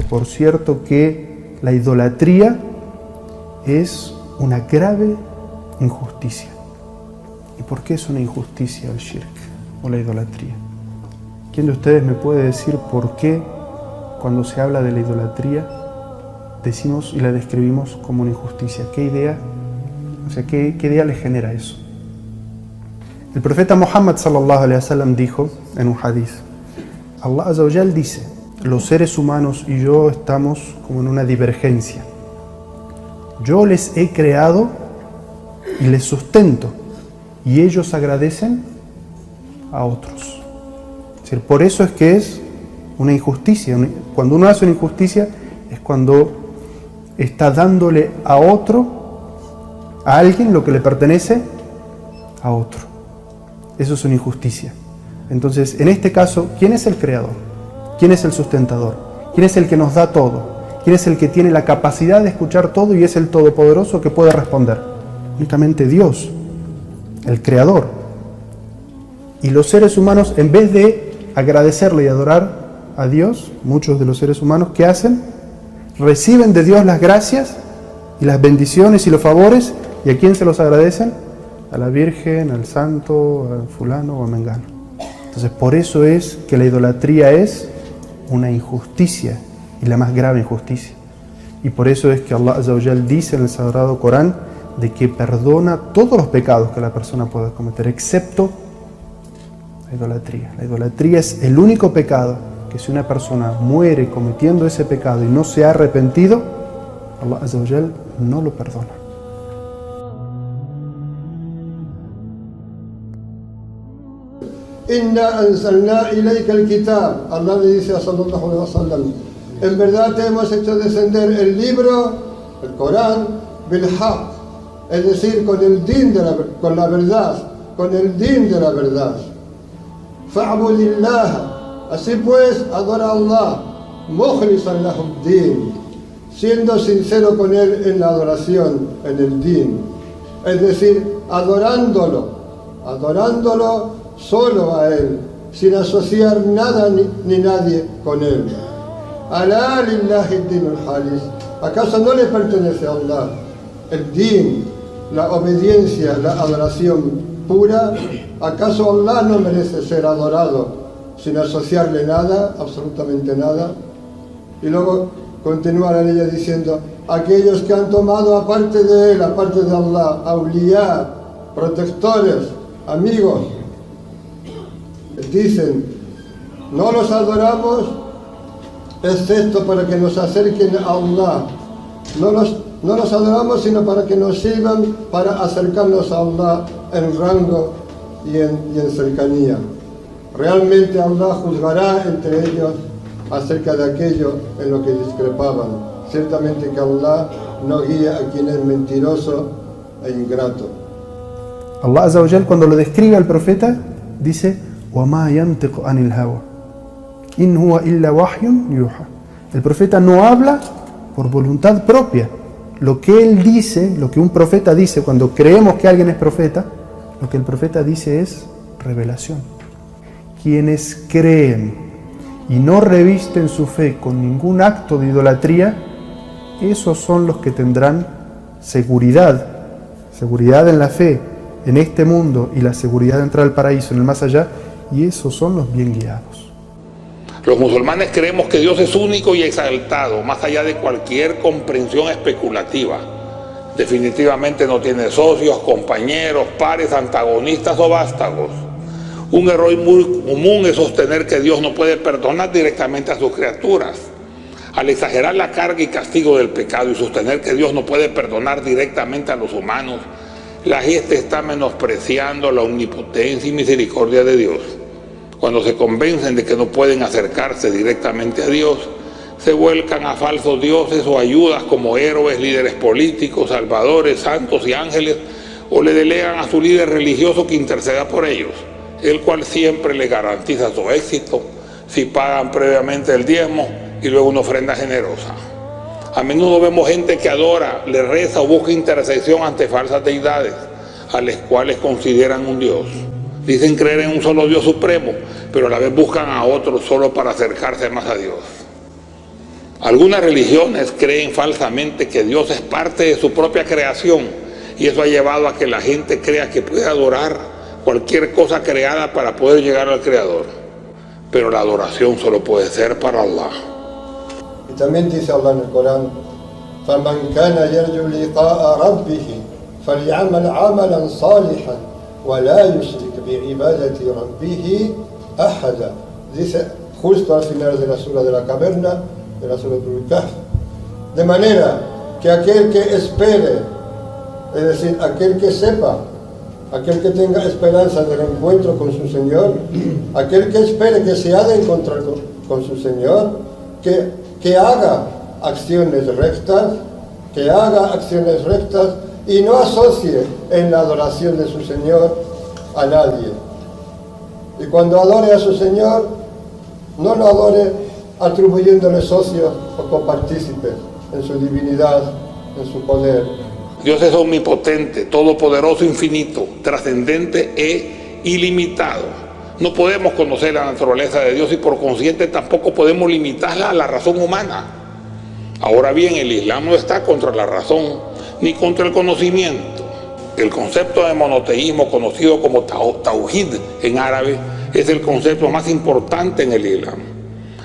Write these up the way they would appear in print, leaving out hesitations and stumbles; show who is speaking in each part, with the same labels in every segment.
Speaker 1: por cierto que la idolatría es una grave injusticia. ¿Y por qué es una injusticia el shirk o la idolatría? ¿Quién de ustedes me puede decir por qué cuando se habla de la idolatría decimos y la describimos como una injusticia? ¿Qué idea? O sea, ¿qué idea le genera eso? El profeta Muhammad sallallahu alaihi wasallam dijo en un hadith, Allah Azza wa Jal dice, los seres humanos y yo estamos como en una divergencia. Yo les he creado y les sustento, y ellos agradecen a otros. Es decir, por eso es que es una injusticia. Cuando uno hace una injusticia es cuando está dándole a otro, a alguien, lo que le pertenece a otro. Eso es una injusticia. Entonces, en este caso, ¿quién es el creador? ¿Quién es el sustentador? ¿Quién es el que nos da todo? ¿Quién es el que tiene la capacidad de escuchar todo y es el todopoderoso que puede responder? Únicamente Dios, el creador. Y los seres humanos, en vez de agradecerle y adorar a Dios, muchos de los seres humanos, ¿qué hacen? Reciben de Dios las gracias y las bendiciones y los favores. ¿Y a quién se los agradecen? A la Virgen, al Santo, a fulano o a mengano. Entonces, por eso es que la idolatría es una injusticia y la más grave injusticia. Y por eso es que Allah Azza wa Jal dice en el Sagrado Corán de que perdona todos los pecados que la persona pueda cometer, excepto la idolatría. La idolatría es el único pecado que si una persona muere cometiendo ese pecado y no se ha arrepentido, Allah Azza wa Jal no lo perdona.
Speaker 2: Inna anzalna ilayka al-kitab. Allah le dice a sallallahu alaihi wasallam, en verdad te hemos hecho descender el libro, el Corán, bil haq, es decir, con el din con la verdad, con el din de la verdad. Fa'budillah, así pues, adora a Allah, mukhlisan lahu din, siendo sincero con él en la adoración, en el din, es decir, adorándolo solo a él, sin asociar nada ni nadie con él. Alá lillahi dinul halis. ¿Acaso no le pertenece a Allah el din, la obediencia, la adoración pura? ¿Acaso Allah no merece ser adorado sin asociarle nada, absolutamente nada? Y luego continúa la ley diciendo, aquellos que han tomado aparte de él, aparte de Allah, awliya, protectores, amigos, dicen, no los adoramos excepto para que nos acerquen a Allah. No los adoramos sino para que nos sirvan para acercarnos a Allah en rango y en cercanía. Realmente Allah juzgará entre ellos acerca de aquello en lo que discrepaban. Ciertamente que Allah no guía a quien es mentiroso e ingrato.
Speaker 1: Allah Azza wa Jal, cuando lo describe al profeta, dice وَمَا يَنْتِقُ عَنِ الْهَوَى إِنْ هُوَ إِلَّا وَحْيٌ يُوحَى. El profeta no habla por voluntad propia. Lo que él dice, lo que un profeta dice, cuando creemos que alguien es profeta, lo que el profeta dice es revelación. Quienes creen y no revisten su fe con ningún acto de idolatría, esos son los que tendrán seguridad en la fe, en este mundo, y la seguridad de entrar al paraíso en el más allá, y esos son los bien guiados.
Speaker 3: Los musulmanes creemos que Dios es único y exaltado, más allá de cualquier comprensión especulativa. Definitivamente no tiene socios, compañeros, pares, antagonistas o vástagos. Un error muy común es sostener que Dios no puede perdonar directamente a sus criaturas. Al exagerar la carga y castigo del pecado y sostener que Dios no puede perdonar directamente a los humanos, la gente está menospreciando la omnipotencia y misericordia de Dios. Cuando se convencen de que no pueden acercarse directamente a Dios, se vuelcan a falsos dioses o ayudas como héroes, líderes políticos, salvadores, santos y ángeles, o le delegan a su líder religioso que interceda por ellos, el cual siempre le garantiza su éxito si pagan previamente el diezmo y luego una ofrenda generosa. A menudo vemos gente que adora, le reza o busca intercesión ante falsas deidades, a las cuales consideran un Dios. Dicen creer en un solo Dios supremo, pero a la vez buscan a otros solo para acercarse más a Dios. Algunas religiones creen falsamente que Dios es parte de su propia creación y eso ha llevado a que la gente crea que puede adorar cualquier cosa creada para poder llegar al Creador. Pero la adoración solo puede ser para Allah.
Speaker 2: Y también dice Allah en el Corán: فَمَنْ كَانَ يَرْجُو لِقَاءَ رَبِّهِ فَلْيَعْمَلْ عَمَلًا صَالِحًا وَلَا يُشْرِكْ بِعِبَادَةِ رَبِّهِ أَحَدًا. Dice justo al final de la sura de la caverna, de la sura del Kahf. De manera que aquel que espere, es decir, aquel que sepa, aquel que tenga esperanza del encuentro con su Señor, aquel que espere que se ha de encontrar con su Señor, que haga acciones rectas, y no asocie en la adoración de su Señor a nadie. Y cuando adore a su Señor, no lo adore atribuyéndole socios o copartícipes en su divinidad, en su poder.
Speaker 3: Dios es omnipotente, todopoderoso, infinito, trascendente e ilimitado. No podemos conocer la naturaleza de Dios y por consiguiente tampoco podemos limitarla a la razón humana. Ahora bien, el Islam no está contra la razón ni contra el conocimiento. El concepto de monoteísmo, conocido como tawhid en árabe, es el concepto más importante en el Islam.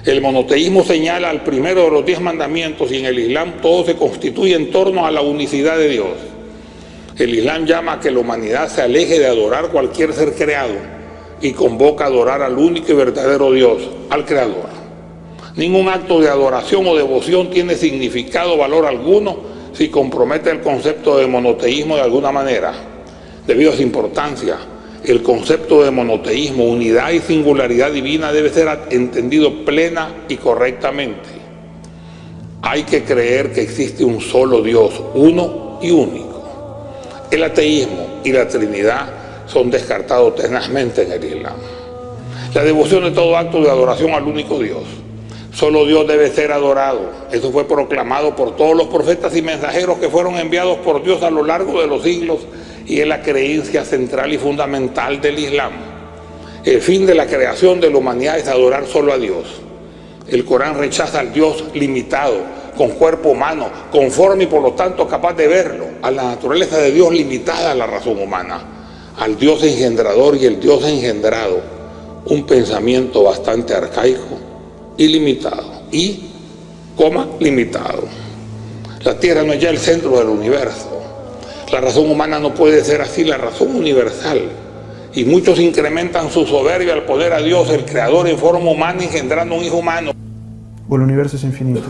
Speaker 3: El monoteísmo señala al primero de los 10 mandamientos y en el Islam todo se constituye en torno a la unicidad de Dios. El Islam llama a que la humanidad se aleje de adorar cualquier ser creado y convoca a adorar al único y verdadero Dios, al Creador. Ningún acto de adoración o devoción tiene significado o valor alguno si compromete el concepto de monoteísmo de alguna manera. Debido a su importancia, el concepto de monoteísmo, unidad y singularidad divina debe ser entendido plena y correctamente. Hay que creer que existe un solo Dios, uno y único. El ateísmo y la Trinidad son descartados tenazmente en el Islam. La devoción de todo acto de adoración al único Dios. Solo Dios debe ser adorado. Eso fue proclamado por todos los profetas y mensajeros que fueron enviados por Dios a lo largo de los siglos y es la creencia central y fundamental del Islam. El fin de la creación de la humanidad es adorar solo a Dios. El Corán rechaza al Dios limitado, con cuerpo humano, conforme y por lo tanto capaz de verlo, a la naturaleza de Dios limitada a la razón humana, al Dios engendrador y el Dios engendrado, un pensamiento bastante arcaico y limitado, limitado. La Tierra no es ya el centro del universo. La razón humana no puede ser así, la razón universal. Y muchos incrementan su soberbia al poner a Dios, el Creador, en forma humana, engendrando un hijo humano.
Speaker 1: O el universo es infinito.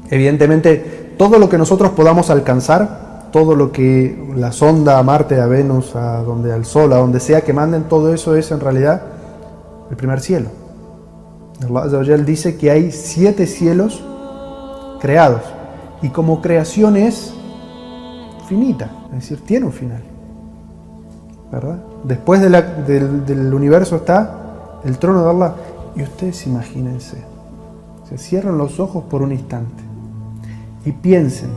Speaker 1: Evidentemente, todo lo que nosotros podamos alcanzar, todo lo que la sonda a Marte, a Venus, al Sol, a donde sea que manden, todo eso es en realidad el primer cielo. Allah Azza wa Jal dice que hay 7 cielos creados y como creación es finita, es decir, tiene un final, ¿verdad? Después del universo está el trono de Allah y ustedes imagínense, se cierran los ojos por un instante y piensen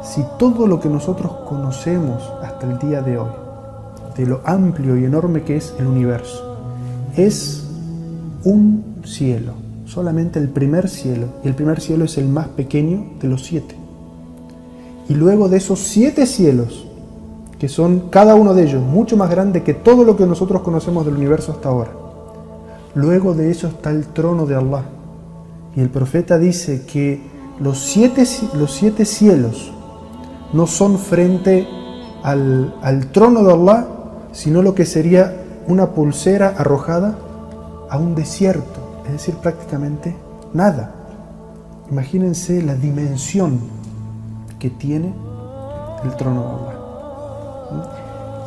Speaker 1: si todo lo que nosotros conocemos hasta el día de hoy, de lo amplio y enorme que es el universo, es un cielo, solamente el primer cielo, y el primer cielo es el más pequeño de los 7. Y luego de esos 7 cielos, que son cada uno de ellos mucho más grande que todo lo que nosotros conocemos del universo hasta ahora, luego de eso está el trono de Allah. Y el profeta dice que los 7 cielos no son frente al trono de Allah, sino lo que sería una pulsera arrojada a un desierto, es decir, prácticamente nada. Imagínense la dimensión que tiene el trono de Allah.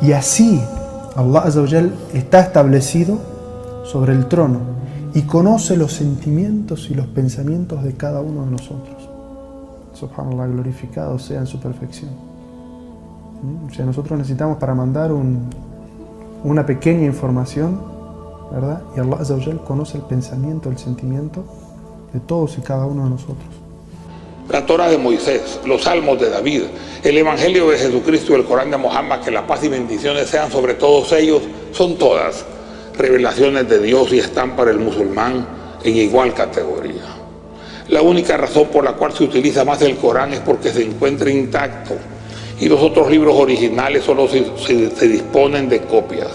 Speaker 1: Y así Allah Azza wa Jal está establecido sobre el trono y conoce los sentimientos y los pensamientos de cada uno de nosotros. Subhanallah, glorificado sea en su perfección. O sea, nosotros necesitamos para mandar una pequeña información, ¿verdad? Y Allah Azza wa Jal conoce el pensamiento, el sentimiento de todos y cada uno de nosotros.
Speaker 3: La Torá de Moisés, los Salmos de David, el Evangelio de Jesucristo y el Corán de Mohammed, que la paz y bendiciones sean sobre todos ellos, son todas revelaciones de Dios y están para el musulmán en igual categoría. La única razón por la cual se utiliza más el Corán es porque se encuentra intacto y los otros libros originales solo se disponen de copias.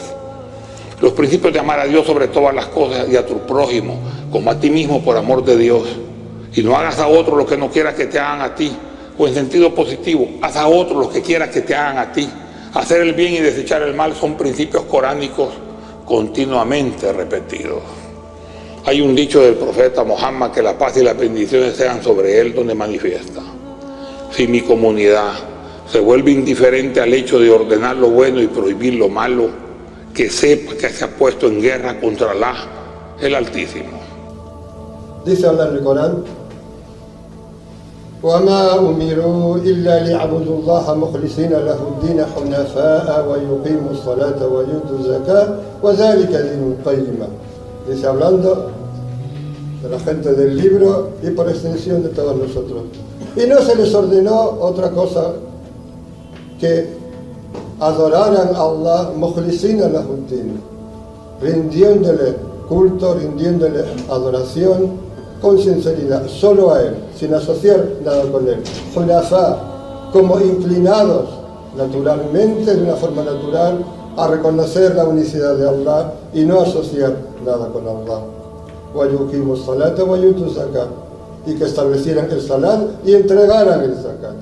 Speaker 3: Los principios de amar a Dios sobre todas las cosas y a tu prójimo como a ti mismo por amor de Dios. Y no hagas a otro lo que no quieras que te hagan a ti. O en sentido positivo, haz a otro lo que quieras que te hagan a ti. Hacer el bien y desechar el mal son principios coránicos continuamente repetidos. Hay un dicho del profeta Muhammad que la paz y las bendiciones sean sobre él donde manifiesta. Si mi comunidad se vuelve indiferente al hecho de ordenar lo bueno y prohibir lo malo, que sepa que se ha puesto en guerra contra Allah, el Altísimo.
Speaker 2: Dice Allah en el Corán: وَمَا أُمِرُوا إِلَّا لِيَعْبُدُوا اللَّهَ مُخْلِصِينَ لَهُ الدِّينَ حُنَفَاءَ وَيُقِيمُوا الصَّلَاةَ وَيُؤْتُوا الزَّكَاةَ وَذَلِكَ دِينُ الْقَيِّمَةِ. Dice, hablando de la gente del libro y por extensión de todos nosotros. Y no se les ordenó otra cosa que adoraran a Allah mukhlisina lahuddin, rindiéndole culto, rindiéndole adoración con sinceridad, solo a Él, sin asociar nada con Él. Hunafa, como inclinados naturalmente, de una forma natural, a reconocer la unicidad de Allah y no asociar nada con Allah. وَيُقِيمُوا الصَّلَاةَ وَيُؤْتُوا الزَّكَاةَ, y que establecieran el salat y entregaran el zakat.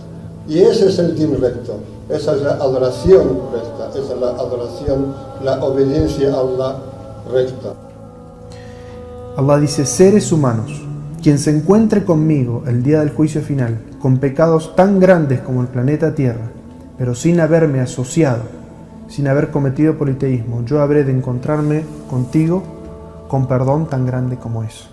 Speaker 2: Y ese es el din recto, esa es la adoración recta, esa es la adoración, la obediencia a Allah recta.
Speaker 1: Allah dice: seres humanos, quien se encuentre conmigo el día del juicio final, con pecados tan grandes como el planeta Tierra, pero sin haberme asociado, sin haber cometido politeísmo, yo habré de encontrarme contigo con perdón tan grande como eso.